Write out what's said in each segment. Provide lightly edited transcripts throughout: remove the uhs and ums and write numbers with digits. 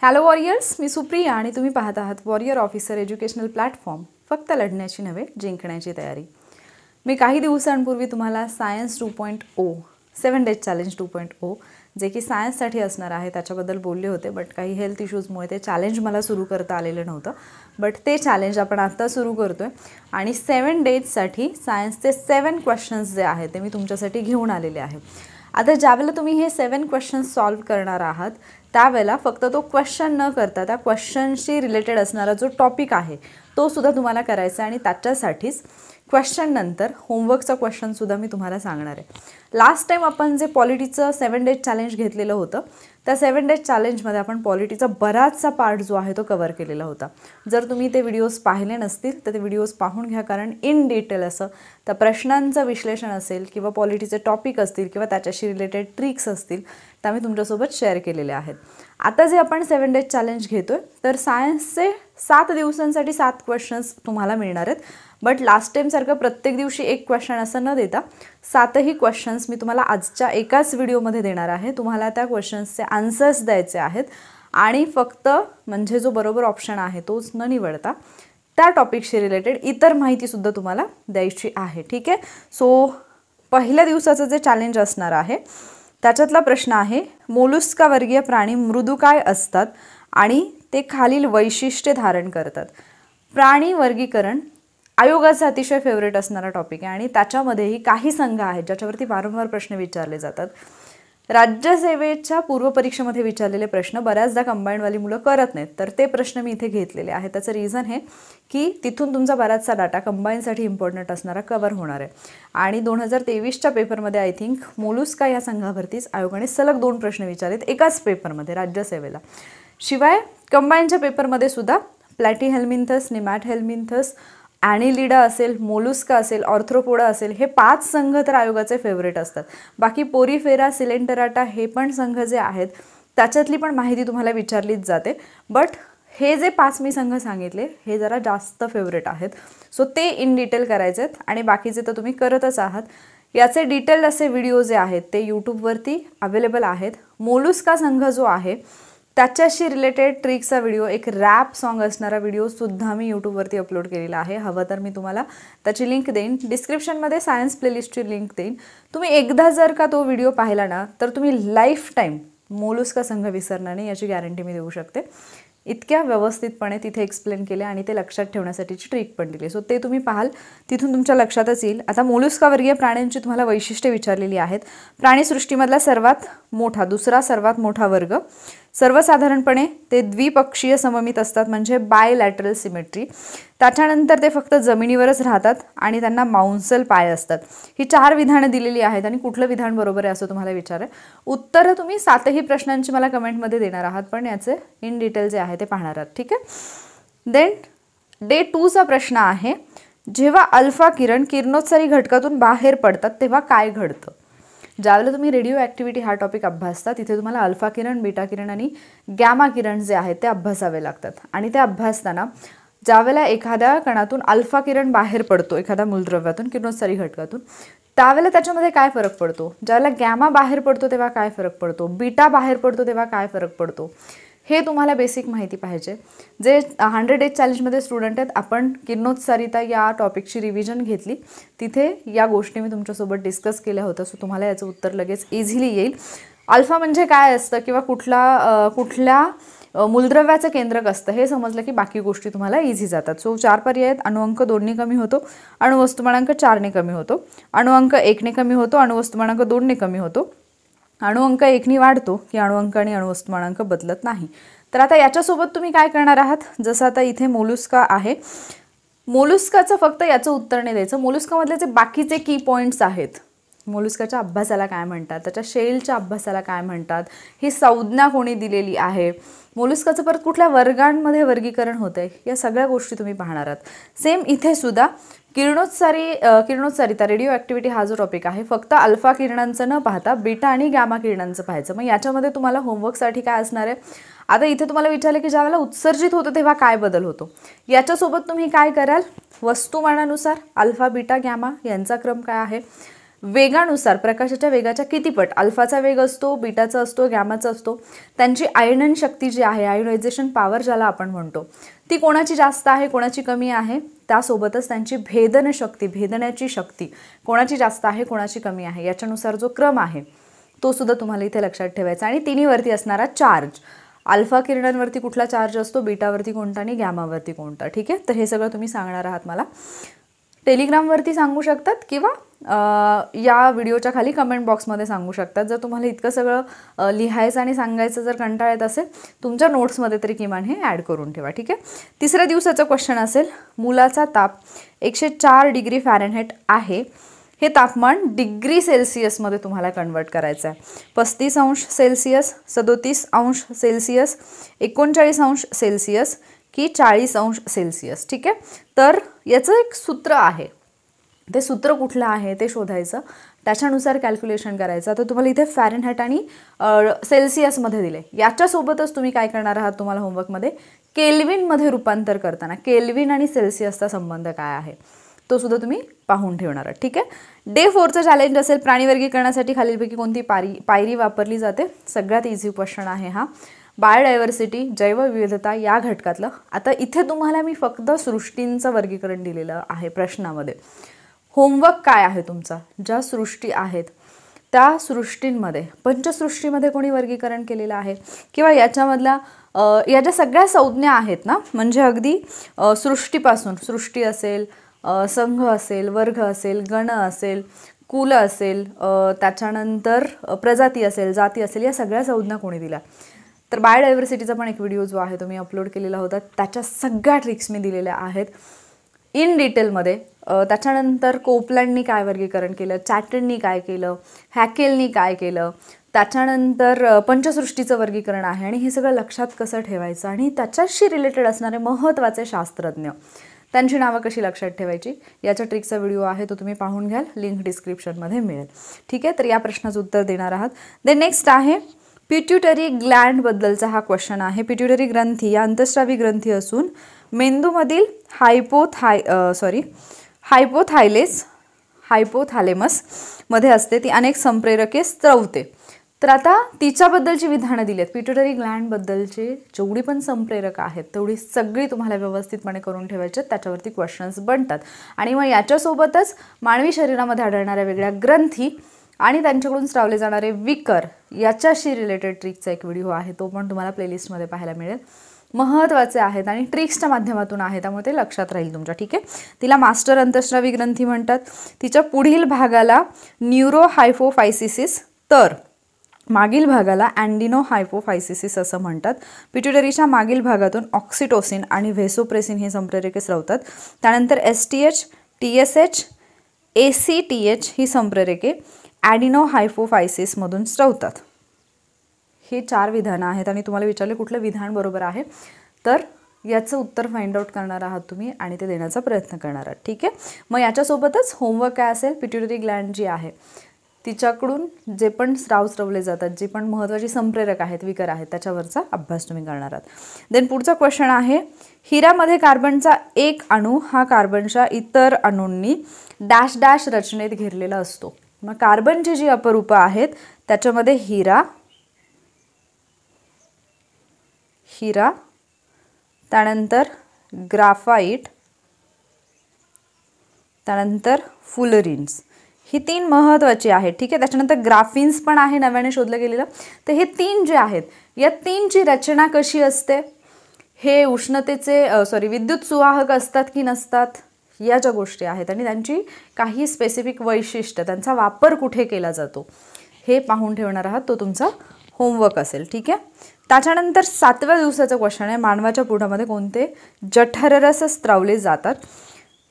Hello warriors, मी सुप्रिया आणि तुम्ही पाहत आहात वॉरियर ऑफिसर एज्युकेशनल प्लॅटफॉर्म. फक्त लढण्याची नव्हे, जिंकण्याची तयारी. मी काही दिवसांपूर्वी तुम्हाला सायन्स 2.0 7 डेज चॅलेंज 2.0 जे की सायन्ससाठी असणार आहे त्याच्याबद्दल बोलले होते. बट काही हेल्थ इश्यूजमुळे ते चॅलेंज मला सुरू करता आलेलं नव्हतं. बट ते चॅलेंज आपण आत्ता सुरू करतो आहे आणि 7 डेजसाठी सायन्सचे 7 क्वेश्चन्स जे आहेत ते मी तुमच्यासाठी घेऊन आलेले आहे. आता ज्यावेळेला तुम्ही हे 7 क्वेश्चन्स सॉल्व करणार आहात त्यावेळेला फक्त तो क्वेश्चन न करता त्या क्वेश्चनशी रिलेटेड असणारा जो टॉपिक आहे तो सुद्धा तुम्हाला करायचा आहे आणि त्याच्यासाठीच क्वेश्चन नंतर होमवर्कचा क्वेश्चनसुद्धा मी तुम्हाला सांगणार आहे. लास्ट टाईम आपण जे पॉलिटीचं 7 डेज चॅलेंज घेतलेलं होतं त्या 7 डेज चॅलेंजमध्ये आपण पॉलिटीचा बराचसा पार्ट जो आहे तो कवर केलेला होता. जर तुम्ही ते व्हिडिओज पाहिले नसतील तर ते व्हिडिओज पाहून घ्या, कारण इन डिटेल असं त्या प्रश्नांचं विश्लेषण असेल किंवा पॉलिटीचे टॉपिक असतील किंवा त्याच्याशी रिलेटेड ट्रिक्स असतील त्या मी तुमच्यासोबत शेअर केलेले आहेत. आता जे आपण 7 डेज चॅलेंज घेतो आहे तर सायन्सचे 7 दिवसांसाठी 7 क्वेश्चन्स तुम्हाला मिळणार आहेत. बट लास्ट टाईमसारखं प्रत्येक दिवशी एक क्वेश्चन असं न देता 7ही क्वेश्चन्स मी तुम्हाला आजच्या एकाच व्हिडिओमध्ये देणार आहे. तुम्हाला त्या क्वेश्चन्सचे आन्सर्स द्यायचे आहेत आणि फक्त म्हणजे जो बरोबर ऑप्शन आहे तोच न निवडता त्या टॉपिकशी रिलेटेड इतर माहितीसुद्धा तुम्हाला द्यायची आहे. ठीक आहे. सो पहिल्या दिवसाचं जे चॅलेंज असणार आहे त्याच्यातला प्रश्न आहे, मोलुस्का वर्गीय प्राणी मृदुकाय असतात आणि ते खालील वैशिष्ट्ये धारण करतात. प्राणी वर्गीकरण आयोगाचा अतिशय फेवरेट असणारा टॉपिक आहे आणि त्याच्यामध्येही काही संघ आहेत ज्याच्यावरती वारंवार प्रश्न विचारले जातात. राज्यसेवेच्या पूर्वपरीक्षेमध्ये विचारलेले प्रश्न बऱ्याचदा कंबाईंडवाली मुलं करत नाहीत, तर ते प्रश्न मी इथे घेतलेले आहेत. त्याचं रिझन हे की तिथून तुमचा बराचसा डाटा कंबाईनसाठी इम्पॉर्टंट असणारा कवर होणार आहे. आणि 2023च्या पेपरमध्ये आय थिंक मोलुस्का या संघावरतीच आयोगाने सलग 2 प्रश्न विचारलेत एकाच पेपरमध्ये राज्यसेवेला. शिवाय कंबाईनच्या पेपरमध्ये सुद्धा प्लॅटीहेल्मिन्थस, निमॅटहेल्मिन्थस, ॲनिलिडा असेल, मोलुस्का असेल, ऑर्थ्रोपोडा असेल, हे 5 संघ तर आयोगाचे फेवरेट असतात. बाकी पोरीफेरा, सिलेंटराटा हे पण संघ जे आहेत त्याच्यातली पण माहिती तुम्हाला विचारलीच जाते. बट हे जे 5 मी संघ सांगितले हे जरा जास्त फेवरेट आहेत. सो ते इन डिटेल करायचे आहेत आणि बाकीचे तर तुम्ही करतच आहात. याचे डिटेल्ड असे व्हिडिओ जे आहेत ते यूट्यूबवरती अवेलेबल आहेत. मोलुस्का संघ जो आहे त्याच्याशी रिलेटेड ट्रिक्सचा व्हिडिओ, एक रॅप सॉन्ग असणारा व्हिडिओसुद्धा मी यूट्यूबवरती अपलोड केलेला आहे. हवं तर मी तुम्हाला त्याची लिंक देईन. डिस्क्रिप्शनमध्ये सायन्स प्लेलिस्टची लिंक देईन. तुम्ही एकदा जर का तो व्हिडिओ पाहिला ना तर तुम्ही लाईफ टाईम मोलुस्का संघ विसरणार नाही याची गॅरंटी मी देऊ शकते. इतक्या व्यवस्थितपणे तिथे एक्सप्लेन केले आणि ते लक्षात ठेवण्यासाठीची ट्रिक पण दिली. सो ते तुम्ही पाहाल तिथून तुमच्या लक्षातच येईल. आता मोलुस्का वर्गीय प्राण्यांची तुम्हाला वैशिष्ट्ये विचारलेली आहेत. प्राणीसृष्टीमधला सर्वात मोठा, दुसरा सर्वात मोठा वर्ग. सर्वसाधारणपणे ते द्विपक्षीय सममित असतात म्हणजे बायलॅटरल सिमेट्री. त्याच्यानंतर ते फक्त जमिनीवरच राहतात आणि त्यांना मांसल पाय असतात. ही 4 विधानं दिलेली आहेत आणि कुठलं विधान बरोबर आहे असं तुम्हाला विचारेल. उत्तरं तुम्ही 7ही प्रश्नांची मला कमेंटमध्ये देणार आहात, पण याचे इन डिटेल जे आहे ते पाहणार आहात. ठीक आहे. देन डे 2चा प्रश्न आहे, जेव्हा अल्फा किरण किरणोत्सारी घटकातून बाहेर पडतात तेव्हा काय घडतं. ज्यावेळेला तुम्ही रेडिओ ॲक्टिव्हिटी हा टॉपिक अभ्यासता तिथे तुम्हाला अल्फा किरण, बीटा किरण आणि गॅमा किरण जे आहेत ते अभ्यासावे लागतात. आणि ते अभ्यासताना ज्यावेळेला एखाद्या कणातून अल्फा किरण बाहेर पडतो, एखाद्या मूलद्रव्यातून किरणोत्सारी घटकातून, त्यावेळेला त्याच्यामध्ये काय फरक पडतो. ज्यावेळेला गॅमा बाहेर पडतो तेव्हा काय फरक पडतो, बीटा बाहेर पडतो तेव्हा काय फरक पडतो, हे तुम्हाला बेसिक माहिती पाहिजे. जे 100 डेज चॅलेंजमध्ये स्टुडंट आहेत आपण किरणोत्सारिता या टॉपिकची रिव्हिजन घेतली, तिथे या गोष्टी मी तुमच्यासोबत डिस्कस केल्या होत्या. सो तुम्हाला याचं उत्तर लगेच इझिली येईल. अल्फा म्हणजे काय असतं किंवा कुठल्या मूलद्रव्याचं केंद्रक असतं हे समजलं की बाकी गोष्टी तुम्हाला इझी जातात. सो 4 पर्याय आहेत. अणुअंक 2ने कमी होतो, अणुवस्तुमानांक 4ने कमी होतो, अणुअंक 1ने कमी होतो, अणुवस्तुमानांक 2ने कमी होतो, अणुअंक 1ने वाढतो की अणुअंक आणि अणुवस्तुमानांक बदलत नाही. तर आता याच्यासोबत तुम्ही काय करणार आहात, जसं आता इथे मोलुस्का आहे, मोलुस्काचं फक्त याचं उत्तर नाही द्यायचं. मोलुस्कामधले जे बाकीचे की पॉईंट्स आहेत, मोलुस्काच्या अभ्यासाला काय म्हणतात, त्याच्या शेलच्या अभ्यासाला काय म्हणतात, ही संज्ञा कोणी दिलेली आहे, मोलुस्काचं परत कुठल्या वर्गांमध्ये वर्गीकरण होतं आहे, या सगळ्या गोष्टी तुम्ही पाहणार आहात. सेम इथे सुद्धा किरणोत्सारिता रेडिओ ॲक्टिव्हिटी हा जो टॉपिक आहे फक्त अल्फा किरणांचं न पाहता बीटा आणि गॅमा किरणांचं पाहायचं. मग याच्यामध्ये तुम्हाला होमवर्कसाठी काय असणार आहे, आता इथे तुम्हाला विचारलं की ज्यावेळेला उत्सर्जित होतं तेव्हा काय बदल होतो. याच्यासोबत तुम्ही काय कराल, वस्तुमानानुसार अल्फा, बीटा, गॅमा यांचा क्रम काय आहे, वेगानुसार प्रकाशाच्या वेगाच्या किती पट, अल्फाचा वेग असतो, बीटाचा असतो, गॅमाचा असतो, त्यांची आयनन शक्ती जी आहे, आयोनायझेशन पॉवर ज्याला आपण म्हणतो, ती कोणाची जास्त आहे कोणाची कमी आहे, त्यासोबतच त्यांची भेदन शक्ती, भेदण्याची शक्ती कोणाची जास्त आहे कोणाची कमी आहे, याच्यानुसार जो क्रम आहे तो सुद्धा तुम्हाला इथे लक्षात ठेवायचा. आणि तिन्हीवरती असणारा चार्ज, अल्फा किरणांवरती कुठला चार्ज असतो, बीटावरती कोणता आणि गॅमावरती कोणता. ठीक आहे, तर हे सगळं तुम्ही सांगणार आहात मला. टेलिग्रामवरती सांगू शकतात किंवा या व्हिडिओच्या खाली कमेंट बॉक्समध्ये सांगू शकतात. जर तुम्हाला इतकं सगळं लिहायचं आणि सांगायचं जर कंटाळा येत असेल, तुमच्या नोट्समध्ये तरी किमान हे ॲड करून ठेवा. ठीक आहे. तिसऱ्या दिवसाचा क्वेश्चन असेल, मुलाचा ताप 104 डिग्री फॅरेनहाइट आहे. हे तापमान डिग्री सेल्सिअसमध्ये तुम्हाला कन्वर्ट करायचं आहे. 35 अंश सेल्सिअस, 37 अंश सेल्सिअस, 39 अंश सेल्सिअस की 40 अंश सेल्सिअस. ठीक आहे. तर याचं एक सूत्र आहे, ते सूत्र कुठलं आहे ते शोधायचं, त्याच्यानुसार कॅल्क्युलेशन करायचं. तर तुम्हाला इथे फॅरेनहाइट आणि सेल्सिअसमध्ये दिले. याच्यासोबतच तुम्ही काय करणार आहात, तुम्हाला होमवर्कमध्ये केल्विनमध्ये रूपांतर करताना केल्विन आणि सेल्सिअसचा संबंध काय आहे तो सुद्धा तुम्ही पाहून ठेवणार आहात. ठीक आहे. डे 4चं चॅलेंज असेल, प्राणी वर्गीकरणासाठी खालीलपैकी कोणती पायरी वापरली जाते. सगळ्यात इझी क्वेश्चन आहे हा. बायोडायव्हर्सिटी, जैवविविधता या घटकातलं. आता इथे तुम्हाला मी फक्त सृष्टींचं वर्गीकरण दिलेलं आहे प्रश्नामध्ये. होमवर्क काय आहे तुमचा, ज्या सृष्टी आहेत त्या सृष्टींमध्ये, पंचसृष्टीमध्ये कोणी वर्गीकरण केलेलं आहे किंवा याच्यामधल्या या ज्या सगळ्या संज्ञा आहेत ना, म्हणजे अगदी सृष्टीपासून, सृष्टी असेल, संघ असेल, वर्ग असेल, गण असेल, कुल असेल, त्याच्यानंतर प्रजाती असेल, जाती असेल, या सगळ्या संज्ञा कोणी दिल्या. तर बायोडायव्हर्सिटीचा पण एक व्हिडिओ जो आहे तो मी अपलोड केलेला होता, त्याच्या सगळ्या ट्रिक्स मी दिलेल्या आहेत इन डिटेलमध्ये. त्याच्यानंतर कोपलँडनी काय वर्गीकरण केलं, चॅटननी काय केलं, हॅकेलनी काय केलं, त्याच्यानंतर पंचसृष्टीचं वर्गीकरण आहे. आणि हे सगळं लक्षात कसं ठेवायचं आणि त्याच्याशी रिलेटेड असणारे महत्त्वाचे शास्त्रज्ञ, त्यांची नावं कशी लक्षात ठेवायची, याच्या ट्रिकचा व्हिडिओ आहे तो तुम्ही पाहून घ्याल, लिंक डिस्क्रिप्शनमध्ये मिळेल. ठीक आहे. तर या प्रश्नाचं उत्तर देणार आहात. देन नेक्स्ट आहे पिट्युटरी ग्लँडबद्दलचा हा क्वेश्चन आहे. पिट्युटरी ग्रंथी या अंतःस्रावी ग्रंथी असून मेंदूमधील हायपोथॅलेमस मध्ये असते. ती अनेक संप्रेरके स्त्रवते. तर आता तिच्याबद्दलची विधानं दिली आहेत. पिट्युटरी ग्लँडबद्दलचे जेवढी पण संप्रेरक आहेत तेवढी सगळी तुम्हाला व्यवस्थितपणे करून ठेवायचे, त्याच्यावरती क्वेश्चन्स बनतात. आणि मग याच्यासोबतच मानवी शरीरामध्ये आढळणाऱ्या वेगळ्या ग्रंथी आणि त्यांच्याकडून स्त्रावले जाणारे विकर याच्याशी रिलेटेड ट्रिकचा एक व्हिडिओ आहे, तो पण तुम्हाला प्लेलिस्टमध्ये पाहायला मिळेल. महत्त्वाचे आहेत आणि ट्रिक्सच्या माध्यमातून आहे, त्यामुळे ते लक्षात राहील तुमच्या. ठीक आहे. तिला मास्टर अंतःस्रावी ग्रंथी म्हणतात. तिच्या पुढील भागाला न्यूरोहायपोफायसिस, तर मागील भागाला अँडिनोहायपोफायसिस असं म्हणतात. पिट्युटरीच्या मागील भागातून ऑक्सिटोसिन आणि व्हेसोप्रेसिन हे संप्रेरके स्रवतात. त्यानंतर STH, TSH, ACTH ही संप्रेरके ॲडिनोहायपोफायसिसमधून स्रवतात. हे 4 विधानं आहेत आणि तुम्हाला विचारले कुठलं विधान बरोबर आहे, तर याचं उत्तर फाइंड आउट करणार आहात तुम्ही आणि ते देण्याचा प्रयत्न करणार आहात. ठीक आहे. मग याच्यासोबतच होमवर्क काय असेल, पिट्युटरी ग्लँड जी आहे तिच्याकडून जे पण स्त्रवले जातात, जे पण महत्त्वाची संप्रेरक आहेत, विकर आहेत, त्याच्यावरचा अभ्यास तुम्ही करणार आहात. देन पुढचा क्वेश्चन आहे, हिऱ्यामध्ये कार्बनचा एक अणू हा कार्बनच्या इतर अणूंनी डॅश डॅश रचनेत घेरलेला असतो. मग कार्बनची जी अपरूपं आहेत त्याच्यामध्ये हिरा, त्यानंतर ग्राफाईट, त्यानंतर फुलरिन्स, ही 3 महत्त्वाची आहेत. ठीक आहे. त्याच्यानंतर ग्राफिन्स पण आहे नव्याने शोधलं गेलेलं. तर हे 3 जे आहेत, या 3ची रचना कशी असते, हे उष्णतेचे विद्युत सुवाहक असतात की नसतात, या ज्या गोष्टी आहेत आणि त्यांची काही स्पेसिफिक वैशिष्ट्य, त्यांचा वापर कुठे केला जातो हे पाहून ठेवणार आहात, तो तुमचा होमवर्क असेल. ठीक आहे. त्याच्यानंतर 7व्या दिवसाचा क्वेश्चन आहे, मानवाच्या पोटामध्ये कोणते जठररस स्त्रवले जातात.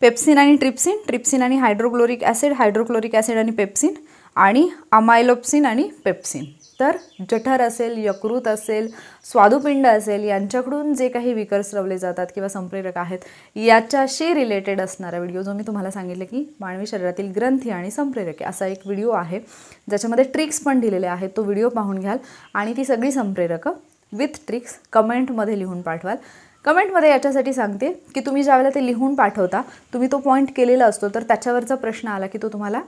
पेप्सिन आणि ट्रिप्सिन, ट्रिप्सिन आणि हायड्रोक्लोरिक ॲसिड आणि पेप्सिन, आणि अमायलोप्सिन आणि पेप्सिन. तर जठर असेल, यकृत असेल, स्वादुपिंड असेल, यांच्याकडून जे काही विकर स्रवले जातात किंवा संप्रेरक आहेत याच्याशी रिलेटेड असणारा व्हिडिओ जो मी तुम्हाला सांगितलं की मानवी शरीरातील ग्रंथी आणि संप्रेरके असा एक व्हिडिओ आहे, ज्याच्यामध्ये ट्रिक्स पण दिलेले आहेत. तो व्हिडिओ पाहून घ्याल आणि ती सगळी संप्रेरकं विथ ट्रिक्स कमेंटमध्ये लिहून पाठवाल. कमेंटमध्ये याच्यासाठी सांगते की तुम्ही ज्यावेळेला ते लिहून पाठवता, तुम्ही तो पॉईंट केलेला असतो, तर त्याच्यावरचा प्रश्न आला की तो तुम्हाला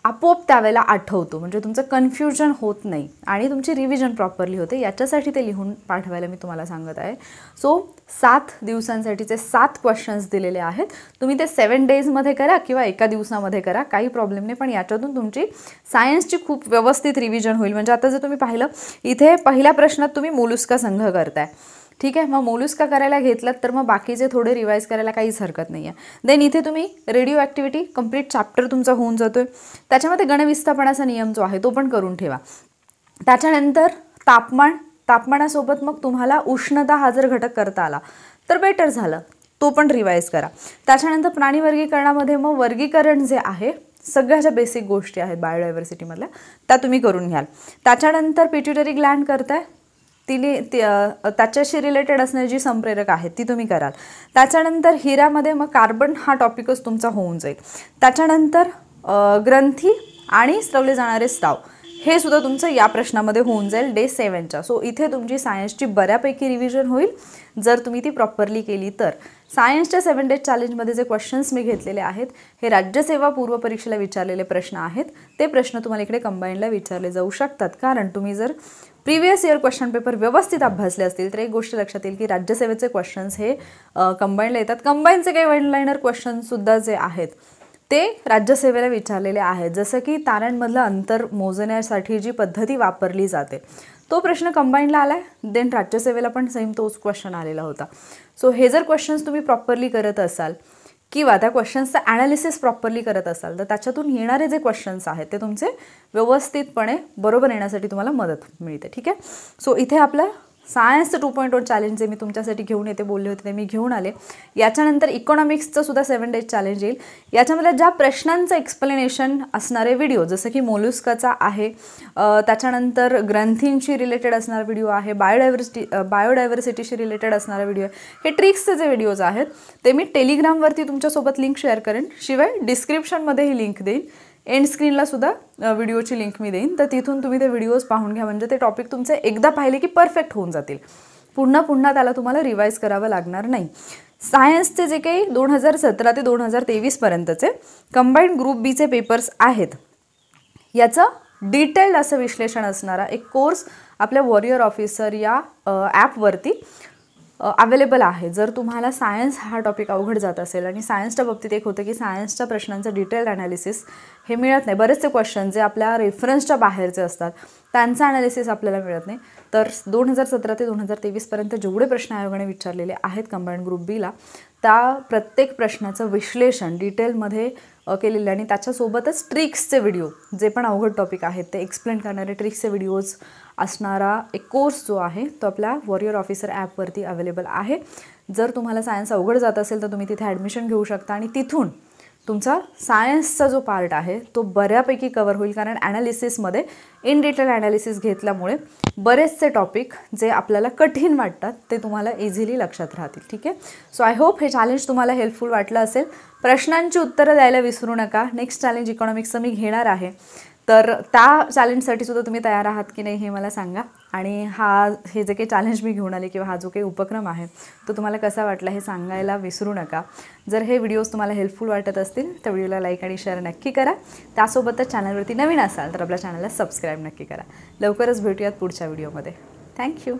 आपोआप त्यावेळेला आठवतो, म्हणजे तुमचं कन्फ्युजन होत नाही आणि तुमची रिव्हिजन प्रॉपरली होते, याच्यासाठी ते लिहून पाठवायला मी तुम्हाला सांगत आहे. सो 7 दिवसांसाठीचे 7 क्वेश्चन्स दिलेले आहेत. तुम्ही ते 7 डेजमध्ये करा किंवा एका दिवसामध्ये करा, काही प्रॉब्लेम नाही, पण याच्यातून तुमची सायन्सची खूप व्यवस्थित रिव्हिजन होईल. म्हणजे आता जर तुम्ही पाहिलं, इथे पहिल्या प्रश्नात तुम्ही मोलुस्का संघ करताय, ठीक आहे. मग मोलुस्का करायला घेतलात तर मग बाकीचे थोडे रिवाईज करायला काहीच हरकत नाही आहे. देन इथे तुम्ही रेडिओ ॲक्टिव्हिटी कंप्लीट चॅप्टर तुमचा होऊन जातो आहे. त्याच्यामध्ये गणविस्थापनाचा नियम जो आहे तो पण करून ठेवा. त्याच्यानंतर तापमानासोबत मग तुम्हाला उष्णता हा जर घटक करता आला तर बेटर झालं, तो पण रिवाईज करा. त्याच्यानंतर प्राणी वर्गीकरणामध्ये मग वर्गीकरण जे आहे, सगळ्या ज्या बेसिक गोष्टी आहेत बायोडायव्हर्सिटीमधल्या त्या तुम्ही करून घ्याल. त्याच्यानंतर पिट्युटरी ग्लँड करताय, त्याच्याशी रिलेटेड असणारी जी संप्रेरक आहेत ती तुम्ही कराल. त्याच्यानंतर हिऱ्यामध्ये मग कार्बन हा टॉपिकच तुमचा होऊन जाईल. त्याच्यानंतर ग्रंथी आणि स्रवले जाणारे स्राव हे सुद्धा तुमचं या प्रश्नामध्ये होऊन जाईल डे 7च्या. सो इथे तुमची सायन्सची बऱ्यापैकी रिव्हिजन होईल जर तुम्ही ती प्रॉपरली केली तर. सायन्सच्या 7 डेज चॅलेंजमध्ये जे क्वेश्चन्स मी घेतलेले आहेत हे राज्यसेवा पूर्व परीक्षेला विचारलेले प्रश्न आहेत. ते प्रश्न तुम्हाला इकडे कंबाईनला विचारले जाऊ शकतात, कारण तुम्ही जर प्रिव्हियस इयर क्वेश्चन पेपर व्यवस्थित अभ्यासले असतील तर एक गोष्ट लक्षात येईल की राज्यसेवेचे क्वेश्चन्स हे कंबाईनला येतात. कंबाईनचे काही वन लाईनर क्वेश्चनसुद्धा जे आहेत ते राज्यसेवेला विचारलेले आहेत. जसं की ताऱ्यांमधलं अंतर मोजण्यासाठी जी पद्धती वापरली जाते तो प्रश्न कंबाईनला आला आहे. देन राज्यसेवेला पण सेम तोच क्वेश्चन आलेला होता. सो हे जर क्वेश्चन्स तुम्ही प्रॉपरली करत असाल किंवा त्या क्वेश्चन्सचं ॲनालिसिस प्रॉपरली करत असाल तर त्याच्यातून येणारे जे क्वेश्चन्स आहेत ते तुमचे व्यवस्थितपणे बरोबर येण्यासाठी तुम्हाला मदत मिळते, ठीक आहे. सो इथे आपलं सायन्सचं 2.0 चॅलेंज जे मी तुमच्यासाठी घेऊन येते बोलले होते ते मी घेऊन आले. याच्यानंतर इकॉनॉमिक्सचं सुद्धा 7 डेज चॅलेंज येईल. याच्यामध्ये ज्या प्रश्नांचं एक्सप्लेनेशन असणारे व्हिडिओ जसं की मोलुस्काचा आहे, त्याच्यानंतर ग्रंथींशी रिलेटेड असणारा व्हिडिओ आहे, बायोडायव्हर्सिटीशी रिलेटेड असणारा व्हिडिओ आहे, हे ट्रिक्सचे जे व्हिडिओज आहेत ते मी टेलिग्रामवरती तुमच्यासोबत लिंक शेअर करेन. शिवाय डिस्क्रिप्शनमध्ये ही लिंक देईन, एंड स्क्रीनला सुद्धा व्हिडिओची लिंक मी देईन. तर तिथून तुम्ही ते व्हिडिओज पाहून घ्या, म्हणजे ते टॉपिक तुमचे एकदा पाहिले की परफेक्ट होऊन जातील. पुन्हा त्याला तुम्हाला रिवाईज करावं लागणार नाही. सायन्सचे जे काही 2017 ते 2023 पर्यंतचे कंबाईंड ग्रुप बीचे पेपर्स आहेत याचं डिटेल्ड असं विश्लेषण असणारा एक कोर्स आपल्या वॉरियर ऑफिसर या ॲपवरती अवेलेबल आहे. जर तुम्हाला सायन्स हा टॉपिक अवघड जात असेल आणि सायन्सच्या बाबतीत एक होतं की सायन्सच्या प्रश्नांचं डिटेल्ड ॲनालिसिस हे मिळत नाही, बरेचसे क्वेश्चन जे आपल्या रेफरन्सच्या बाहेरचे असतात त्यांचा ॲनालिसिस आपल्याला मिळत नाही, तर 2017 ते 2023 पर्यंत जेवढे प्रश्न आयोगाने विचारलेले आहेत कंबाईंड ग्रुप बीला त्या प्रत्येक प्रश्नाचं विश्लेषण डिटेलमध्ये केलेलं आणि त्याच्यासोबतच ट्रिक्सचे व्हिडिओ जे पण अवघड टॉपिक आहेत ते एक्सप्लेन करणारे ट्रिक्सचे व्हिडिओज असणारा एक कोर्स जो आहे तो आपल्या वॉरियर ऑफिसर ॲपवरती अवेलेबल आहे. जर तुम्हाला सायन्स अवघड जात असेल तर तुम्ही तिथे ॲडमिशन घेऊ शकता आणि तिथून तुमचा सायन्सचा जो पार्ट आहे तो बऱ्यापैकी कवर होईल, कारण ॲनालिसिसमध्ये इन डिटेल ॲनालिसिस घेतल्यामुळे बरेचसे टॉपिक जे आपल्याला कठीण वाटतात ते तुम्हाला इझिली लक्षात राहतील, ठीक आहे. सो आय होप हे चॅलेंज तुम्हाला हेल्पफुल वाटलं असेल. प्रश्नांची उत्तरं द्यायला विसरू नका. नेक्स्ट चॅलेंज इकॉनॉमिक्सचं मी घेणार आहे, तर त्या चॅलेंजसाठी सुद्धा तुम्ही तयार आहात की नाही हे मला सांगा. आणि हे जे काही चॅलेंज मी घेऊन आले किंवा हा जो काही उपक्रम आहे तो तुम्हाला कसा वाटला हे सांगायला विसरू नका. जर हे व्हिडिओज तुम्हाला हेल्पफुल वाटत असतील तर व्हिडिओला लाईक आणि शेअर नक्की करा. त्यासोबतच चॅनलवरती नवीन असाल तर आपल्या चॅनलला सबस्क्राईब नक्की करा. लवकरच भेटूयात पुढच्या व्हिडिओमध्ये. थँक्यू.